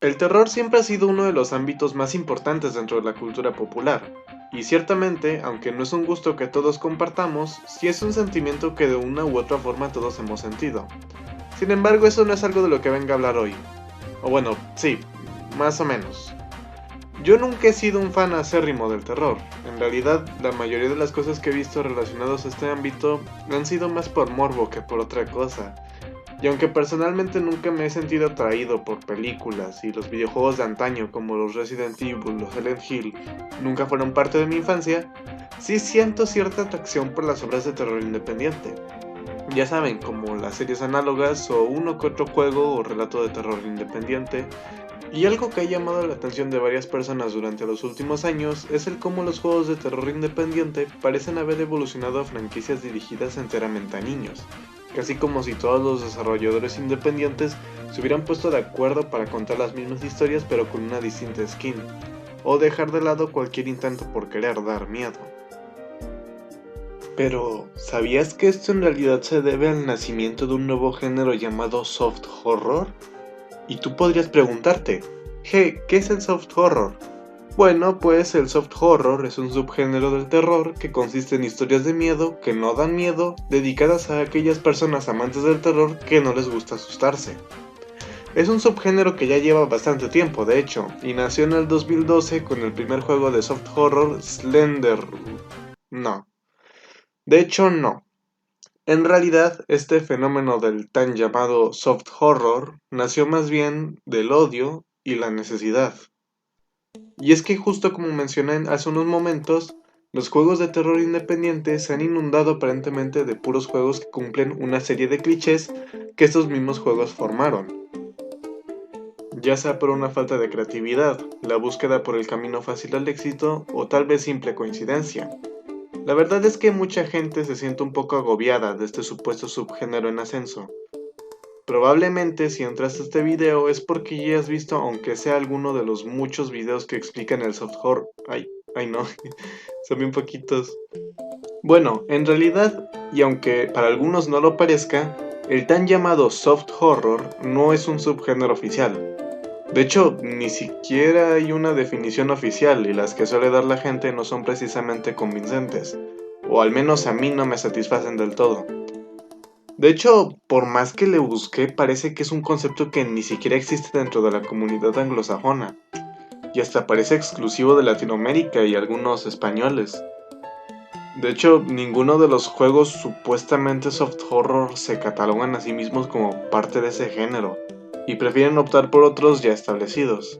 El terror siempre ha sido uno de los ámbitos más importantes dentro de la cultura popular, y ciertamente, aunque no es un gusto que todos compartamos, sí es un sentimiento que de una u otra forma todos hemos sentido. Sin embargo, eso no es algo de lo que venga a hablar hoy. O bueno, sí, más o menos. Yo nunca he sido un fan acérrimo del terror. En realidad, la mayoría de las cosas que he visto relacionadas a este ámbito han sido más por morbo que por otra cosa. Y aunque personalmente nunca me he sentido atraído por películas y los videojuegos de antaño como los Resident Evil, los Silent Hill, nunca fueron parte de mi infancia, sí siento cierta atracción por las obras de terror independiente. Ya saben, como las series análogas o uno que otro juego o relato de terror independiente. Y algo que ha llamado la atención de varias personas durante los últimos años es el cómo los juegos de terror independiente parecen haber evolucionado a franquicias dirigidas enteramente a niños, casi como si todos los desarrolladores independientes se hubieran puesto de acuerdo para contar las mismas historias pero con una distinta skin, o dejar de lado cualquier intento por querer dar miedo. Pero, ¿sabías que esto en realidad se debe al nacimiento de un nuevo género llamado soft horror? Y tú podrías preguntarte, ¿qué es el soft horror? Bueno, pues el soft horror es un subgénero del terror que consiste en historias de miedo que no dan miedo, dedicadas a aquellas personas amantes del terror que no les gusta asustarse. Es un subgénero que ya lleva bastante tiempo, de hecho, y nació en el 2012 con el primer juego de soft horror Slender... No. De hecho, no. En realidad, este fenómeno del tan llamado soft horror nació más bien del odio y la necesidad. Y es que justo como mencioné hace unos momentos, los juegos de terror independientes se han inundado aparentemente de puros juegos que cumplen una serie de clichés que estos mismos juegos formaron. Ya sea por una falta de creatividad, la búsqueda por el camino fácil al éxito o tal vez simple coincidencia. La verdad es que mucha gente se siente un poco agobiada de este supuesto subgénero en ascenso. Probablemente si entraste a este video es porque ya has visto aunque sea alguno de los muchos videos que explican el soft horror. Ay no, son bien poquitos. Bueno, en realidad, y aunque para algunos no lo parezca, el tan llamado soft horror no es un subgénero oficial. De hecho, ni siquiera hay una definición oficial y las que suele dar la gente no son precisamente convincentes, o al menos a mí no me satisfacen del todo. De hecho, por más que le busqué, parece que es un concepto que ni siquiera existe dentro de la comunidad anglosajona, y hasta parece exclusivo de Latinoamérica y algunos españoles. De hecho, ninguno de los juegos supuestamente soft horror se catalogan a sí mismos como parte de ese género, y prefieren optar por otros ya establecidos.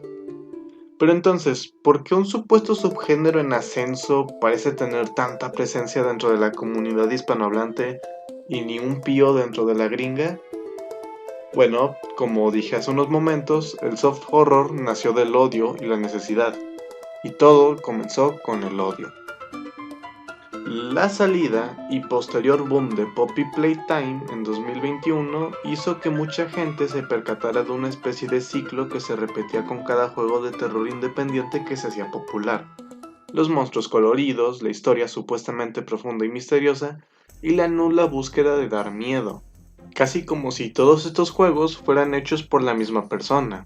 Pero entonces, ¿por qué un supuesto subgénero en ascenso parece tener tanta presencia dentro de la comunidad hispanohablante y ni un pío dentro de la gringa? Bueno, como dije hace unos momentos, el soft horror nació del odio y la necesidad, y todo comenzó con el odio. La salida y posterior boom de Poppy Playtime en 2021 hizo que mucha gente se percatara de una especie de ciclo que se repetía con cada juego de terror independiente que se hacía popular. Los monstruos coloridos, la historia supuestamente profunda y misteriosa, y la nula búsqueda de dar miedo. Casi como si todos estos juegos fueran hechos por la misma persona.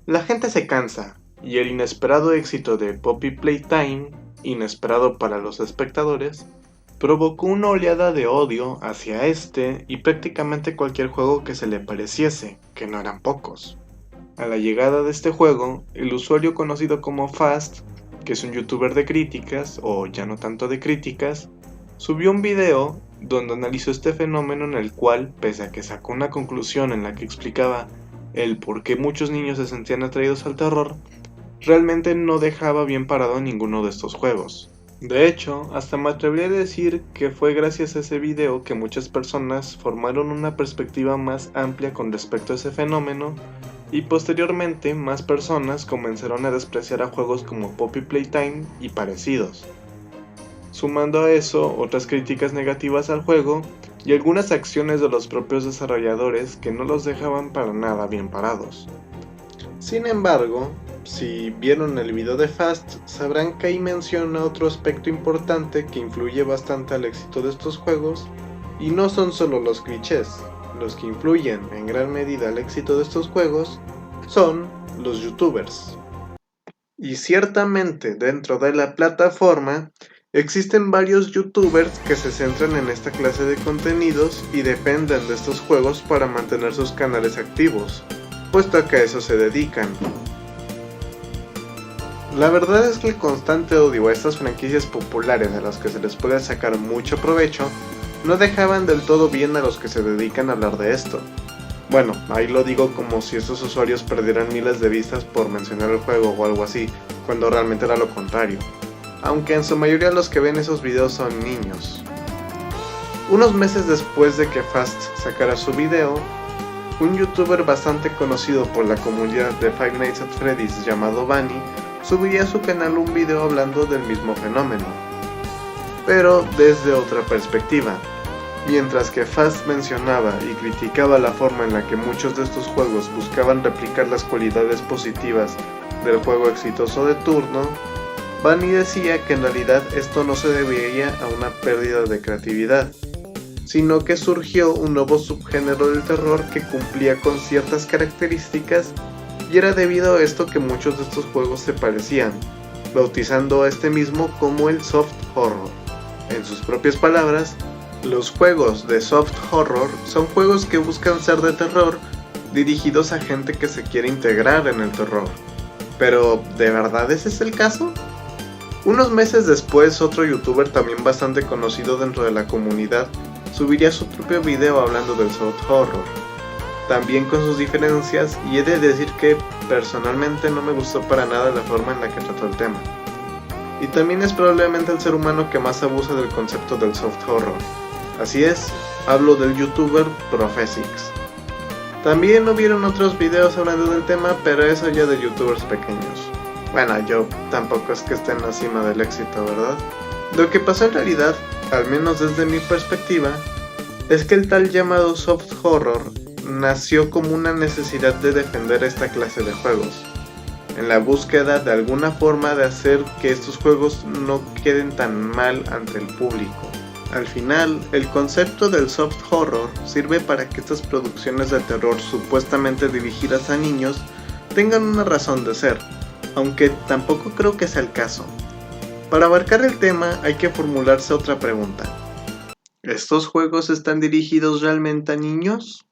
La gente se cansa, y el inesperado éxito de Poppy Playtime, inesperado para los espectadores, provocó una oleada de odio hacia este y prácticamente cualquier juego que se le pareciese, que no eran pocos. A la llegada de este juego, el usuario conocido como Fast, que es un youtuber de críticas, o ya no tanto de críticas, subió un video donde analizó este fenómeno en el cual, pese a que sacó una conclusión en la que explicaba el por qué muchos niños se sentían atraídos al terror, realmente no dejaba bien parado ninguno de estos juegos. De hecho, hasta me atrevería a decir que fue gracias a ese video que muchas personas formaron una perspectiva más amplia con respecto a ese fenómeno y posteriormente más personas comenzaron a despreciar a juegos como Poppy Playtime y parecidos. Sumando a eso otras críticas negativas al juego y algunas acciones de los propios desarrolladores que no los dejaban para nada bien parados. Sin embargo, si vieron el video de Fast, sabrán que ahí menciona otro aspecto importante que influye bastante al éxito de estos juegos, y no son solo los clichés. Los que influyen en gran medida al éxito de estos juegos son los youtubers. Y ciertamente dentro de la plataforma existen varios youtubers que se centran en esta clase de contenidos y dependen de estos juegos para mantener sus canales activos, puesto a que a eso se dedican. La verdad es que el constante odio a estas franquicias populares a las que se les puede sacar mucho provecho no dejaban del todo bien a los que se dedican a hablar de esto. Bueno, ahí lo digo como si estos usuarios perdieran miles de vistas por mencionar el juego o algo así, cuando realmente era lo contrario. Aunque en su mayoría los que ven esos videos son niños. Unos meses después de que Fast sacara su video, un youtuber bastante conocido por la comunidad de Five Nights at Freddy's llamado Bunny subiría a su canal un video hablando del mismo fenómeno, pero desde otra perspectiva. Mientras que Fast mencionaba y criticaba la forma en la que muchos de estos juegos buscaban replicar las cualidades positivas del juego exitoso de turno, Bunny decía que en realidad esto no se debería a una pérdida de creatividad, sino que surgió un nuevo subgénero del terror que cumplía con ciertas características y era debido a esto que muchos de estos juegos se parecían, bautizando a este mismo como el soft horror. En sus propias palabras, los juegos de soft horror son juegos que buscan ser de terror, dirigidos a gente que se quiere integrar en el terror. Pero, ¿de verdad ese es el caso? Unos meses después, otro youtuber también bastante conocido dentro de la comunidad subiría su propio video hablando del soft horror, también con sus diferencias, y he de decir que personalmente no me gustó para nada la forma en la que trató el tema. Y también es probablemente el ser humano que más abusa del concepto del soft horror. Así es, hablo del youtuber Profesix. También hubieron otros videos hablando del tema, pero eso ya de youtubers pequeños. Bueno, yo tampoco es que esté en la cima del éxito, ¿verdad? Lo que pasó en realidad, al menos desde mi perspectiva, es que el tal llamado soft horror nació como una necesidad de defender esta clase de juegos, en la búsqueda de alguna forma de hacer que estos juegos no queden tan mal ante el público. Al final, el concepto del soft horror sirve para que estas producciones de terror supuestamente dirigidas a niños tengan una razón de ser, aunque tampoco creo que sea el caso. Para abarcar el tema hay que formularse otra pregunta. ¿Estos juegos están dirigidos realmente a niños?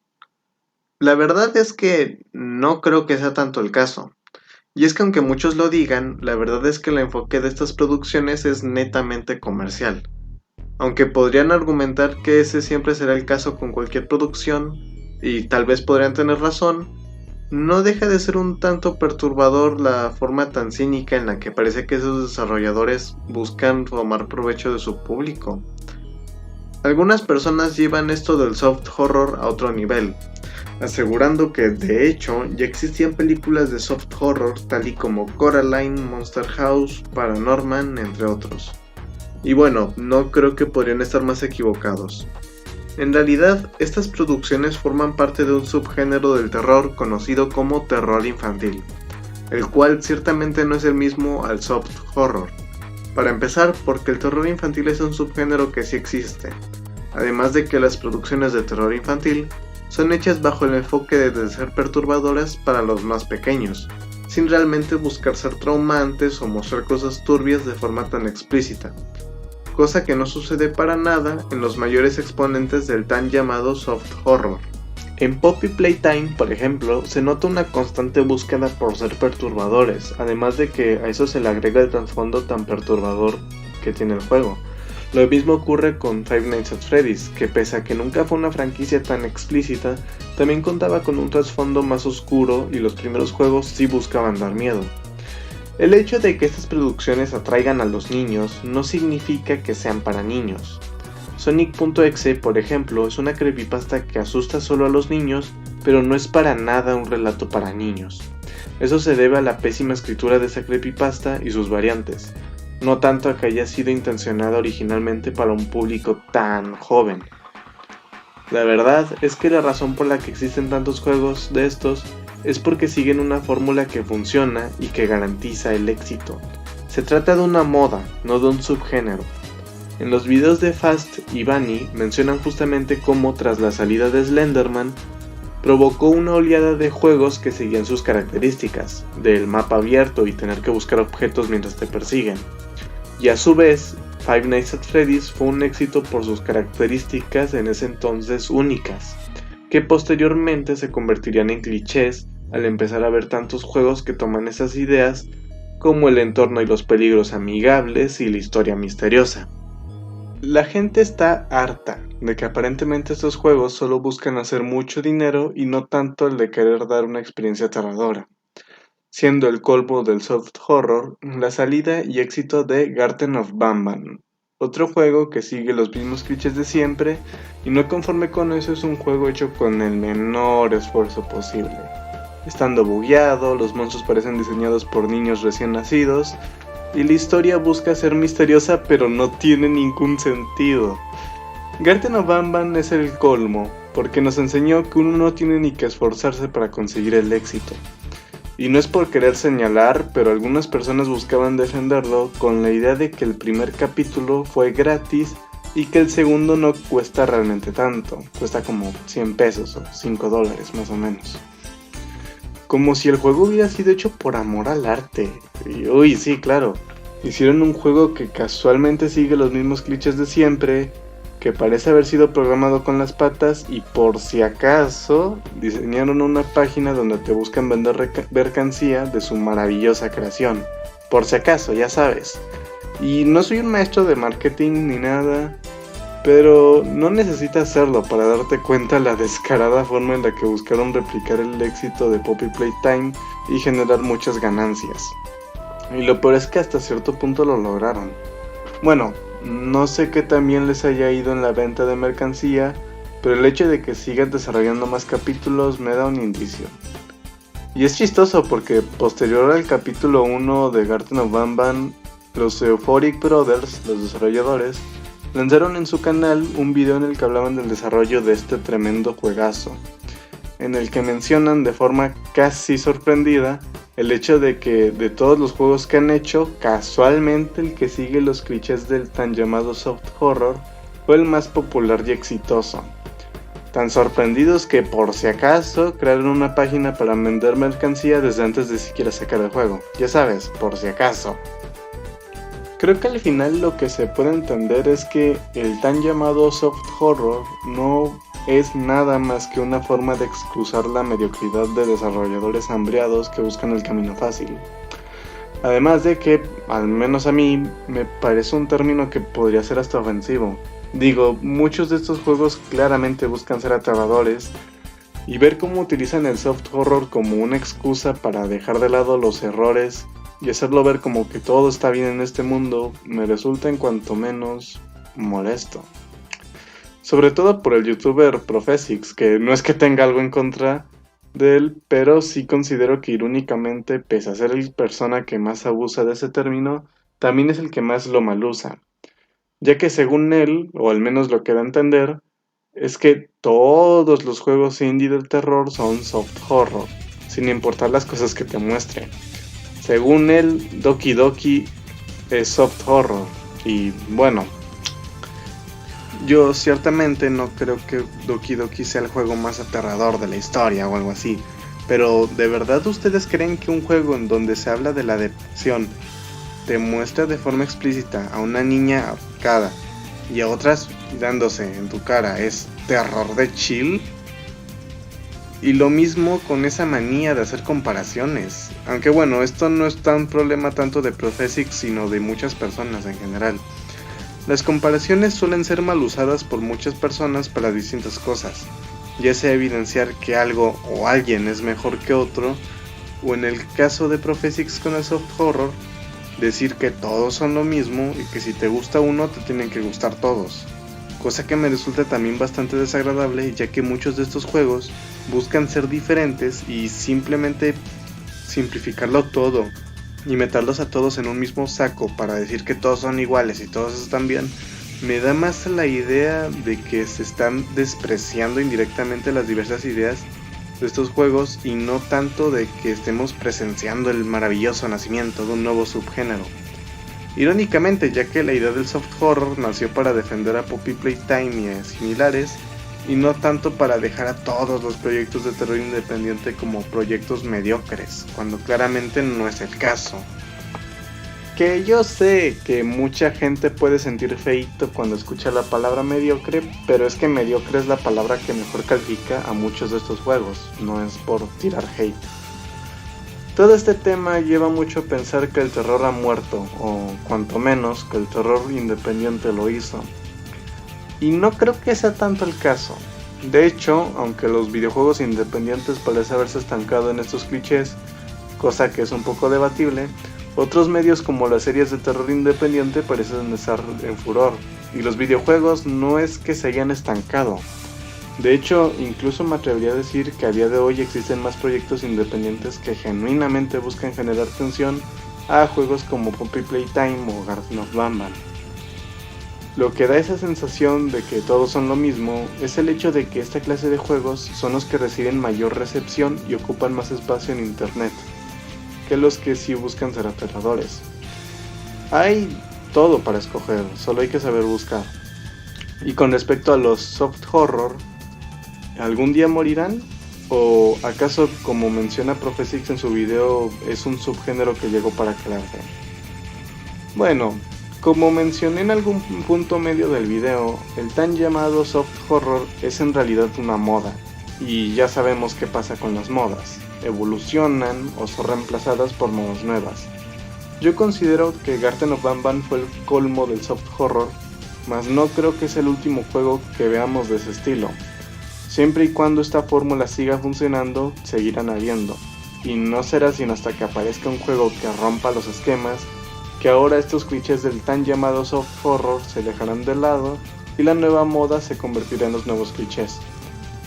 La verdad es que no creo que sea tanto el caso. Y es que aunque muchos lo digan, la verdad es que el enfoque de estas producciones es netamente comercial. Aunque podrían argumentar que ese siempre será el caso con cualquier producción, y tal vez podrían tener razón, no deja de ser un tanto perturbador la forma tan cínica en la que parece que esos desarrolladores buscan tomar provecho de su público. Algunas personas llevan esto del soft horror a otro nivel, asegurando que de hecho ya existían películas de soft horror tal y como Coraline, Monster House, Paranorman, entre otros. Y bueno, no creo que podrían estar más equivocados. En realidad, estas producciones forman parte de un subgénero del terror conocido como terror infantil, el cual ciertamente no es el mismo al soft horror. Para empezar, porque el terror infantil es un subgénero que sí existe, además de que las producciones de terror infantil son hechas bajo el enfoque de ser perturbadoras para los más pequeños, sin realmente buscar ser traumantes o mostrar cosas turbias de forma tan explícita, cosa que no sucede para nada en los mayores exponentes del tan llamado soft horror. En Poppy Playtime, por ejemplo, se nota una constante búsqueda por ser perturbadores, además de que a eso se le agrega el trasfondo tan perturbador que tiene el juego. Lo mismo ocurre con Five Nights at Freddy's, que pese a que nunca fue una franquicia tan explícita, también contaba con un trasfondo más oscuro y los primeros juegos sí buscaban dar miedo. El hecho de que estas producciones atraigan a los niños no significa que sean para niños. Sonic.exe, por ejemplo, es una creepypasta que asusta solo a los niños, pero no es para nada un relato para niños. Eso se debe a la pésima escritura de esa creepypasta y sus variantes, no tanto a que haya sido intencionada originalmente para un público tan joven. La verdad es que la razón por la que existen tantos juegos de estos es porque siguen una fórmula que funciona y que garantiza el éxito. Se trata de una moda, no de un subgénero. En los videos de Fast y Bunny mencionan justamente cómo tras la salida de Slenderman, provocó una oleada de juegos que seguían sus características, del mapa abierto y tener que buscar objetos mientras te persiguen. Y a su vez, Five Nights at Freddy's fue un éxito por sus características en ese entonces únicas, que posteriormente se convertirían en clichés al empezar a ver tantos juegos que toman esas ideas, como el entorno y los peligros amigables y la historia misteriosa. La gente está harta de que aparentemente estos juegos solo buscan hacer mucho dinero y no tanto el de querer dar una experiencia aterradora, siendo el colmo del soft horror la salida y éxito de Garten of Banban, otro juego que sigue los mismos clichés de siempre y no conforme con eso es un juego hecho con el menor esfuerzo posible. Estando bugueado, los monstruos parecen diseñados por niños recién nacidos y la historia busca ser misteriosa pero no tiene ningún sentido. Garten of Banban es el colmo, porque nos enseñó que uno no tiene ni que esforzarse para conseguir el éxito. Y no es por querer señalar, pero algunas personas buscaban defenderlo con la idea de que el primer capítulo fue gratis y que el segundo no cuesta realmente tanto, cuesta como 100 pesos o $5 más o menos. Como si el juego hubiera sido hecho por amor al arte. Y, uy, sí, claro. Hicieron un juego que casualmente sigue los mismos clichés de siempre, que parece haber sido programado con las patas y por si acaso diseñaron una página donde te buscan vender mercancía de su maravillosa creación. Por si acaso, ya sabes. Y no soy un maestro de marketing ni nada, pero no necesitas hacerlo para darte cuenta la descarada forma en la que buscaron replicar el éxito de Poppy Playtime y generar muchas ganancias. Y lo peor es que hasta cierto punto lo lograron. Bueno, no sé qué tan bien les haya ido en la venta de mercancía, pero el hecho de que sigan desarrollando más capítulos me da un indicio. Y es chistoso porque posterior al capítulo 1 de Garten of Banban, los Euphoric Brothers, los desarrolladores, lanzaron en su canal un video en el que hablaban del desarrollo de este tremendo juegazo, en el que mencionan de forma casi sorprendida el hecho de que de todos los juegos que han hecho, casualmente el que sigue los clichés del tan llamado soft horror fue el más popular y exitoso. Tan sorprendidos que por si acaso crearon una página para vender mercancía desde antes de siquiera sacar el juego. Ya sabes, por si acaso. Creo que al final lo que se puede entender es que el tan llamado soft horror no es nada más que una forma de excusar la mediocridad de desarrolladores hambriados que buscan el camino fácil. Además de que, al menos a mí, me parece un término que podría ser hasta ofensivo. Digo, muchos de estos juegos claramente buscan ser aterradores, y ver cómo utilizan el soft horror como una excusa para dejar de lado los errores y hacerlo ver como que todo está bien en este mundo me resulta en cuanto menos molesto. Sobre todo por el youtuber Profesix, que no es que tenga algo en contra de él, pero sí considero que irónicamente, pese a ser la persona que más abusa de ese término, también es el que más lo malusa, ya que según él, o al menos lo que da a entender, es que todos los juegos indie del terror son soft horror, sin importar las cosas que te muestren. Según él, Doki Doki es soft horror, y bueno, yo ciertamente no creo que Doki Doki sea el juego más aterrador de la historia o algo así, pero ¿de verdad ustedes creen que un juego en donde se habla de la depresión te muestra de forma explícita a una niña ahorcada y a otras dándose en tu cara es terror de chill? Y lo mismo con esa manía de hacer comparaciones, aunque bueno, esto no es tan problema tanto de Profesix sino de muchas personas en general. Las comparaciones suelen ser mal usadas por muchas personas para distintas cosas, ya sea evidenciar que algo o alguien es mejor que otro, o en el caso de Profesix con el soft horror, decir que todos son lo mismo y que si te gusta uno te tienen que gustar todos, cosa que me resulta también bastante desagradable, ya que muchos de estos juegos buscan ser diferentes y simplemente simplificarlo todo y meterlos a todos en un mismo saco para decir que todos son iguales y todos están bien, me da más la idea de que se están despreciando indirectamente las diversas ideas de estos juegos y no tanto de que estemos presenciando el maravilloso nacimiento de un nuevo subgénero. Irónicamente, ya que la idea del soft horror nació para defender a Poppy Playtime y a similares, y no tanto para dejar a todos los proyectos de terror independiente como proyectos mediocres, cuando claramente no es el caso. Que yo sé que mucha gente puede sentir feíto cuando escucha la palabra mediocre, pero es que mediocre es la palabra que mejor califica a muchos de estos juegos, no es por tirar hate. Todo este tema lleva mucho a pensar que el terror ha muerto, o cuanto menos que el terror independiente lo hizo. Y no creo que sea tanto el caso. De hecho, aunque los videojuegos independientes parecen haberse estancado en estos clichés, cosa que es un poco debatible, otros medios como las series de terror independiente parecen estar en furor, y los videojuegos no es que se hayan estancado. De hecho, incluso me atrevería a decir que a día de hoy existen más proyectos independientes que genuinamente buscan generar atención a juegos como Poppy Playtime o Garten of Banban. Lo que da esa sensación de que todos son lo mismo es el hecho de que esta clase de juegos son los que reciben mayor recepción y ocupan más espacio en internet que los que sí buscan ser aterradores. Hay todo para escoger, solo hay que saber buscar. Y con respecto a los soft horror, ¿algún día morirán? ¿O acaso, como menciona Profesix en su video, es un subgénero que llegó para quedarse? Bueno, como mencioné en algún punto medio del video, el tan llamado soft horror es en realidad una moda, y ya sabemos qué pasa con las modas, evolucionan o son reemplazadas por modas nuevas. Yo considero que Garten of Banban fue el colmo del soft horror, mas no creo que sea el último juego que veamos de ese estilo. Siempre y cuando esta fórmula siga funcionando, seguirán habiendo, y no será sino hasta que aparezca un juego que rompa los esquemas, que ahora estos clichés del tan llamado soft horror se dejarán de lado y la nueva moda se convertirá en los nuevos clichés.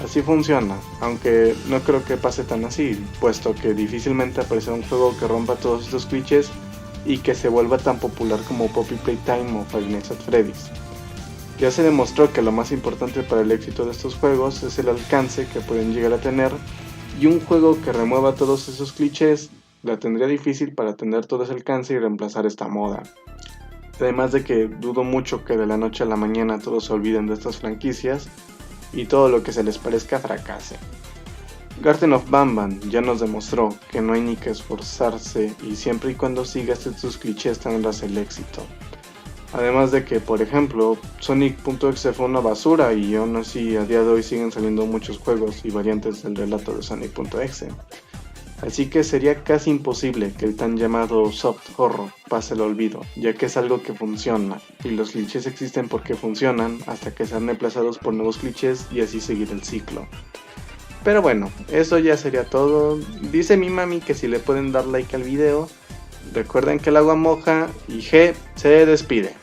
Así funciona, aunque no creo que pase tan así, puesto que difícilmente aparecerá un juego que rompa todos estos clichés y que se vuelva tan popular como Poppy Playtime o Five Nights at Freddy's. Ya se demostró que lo más importante para el éxito de estos juegos es el alcance que pueden llegar a tener, y un juego que remueva todos esos clichés la tendría difícil para tener todo ese alcance y reemplazar esta moda. Además de que dudo mucho que de la noche a la mañana todos se olviden de estas franquicias y todo lo que se les parezca fracase. Garten of Banban ya nos demostró que no hay ni que esforzarse y siempre y cuando sigas estos clichés tendrás el éxito. Además de que, por ejemplo, Sonic.exe fue una basura y aún así a día de hoy siguen saliendo muchos juegos y variantes del relato de Sonic.exe. Así que sería casi imposible que el tan llamado soft horror pase al olvido, ya que es algo que funciona, y los clichés existen porque funcionan hasta que sean reemplazados por nuevos clichés y así seguir el ciclo. Pero bueno, eso ya sería todo. Dice mi mami que si le pueden dar like al video. Recuerden que el agua moja y G se despide.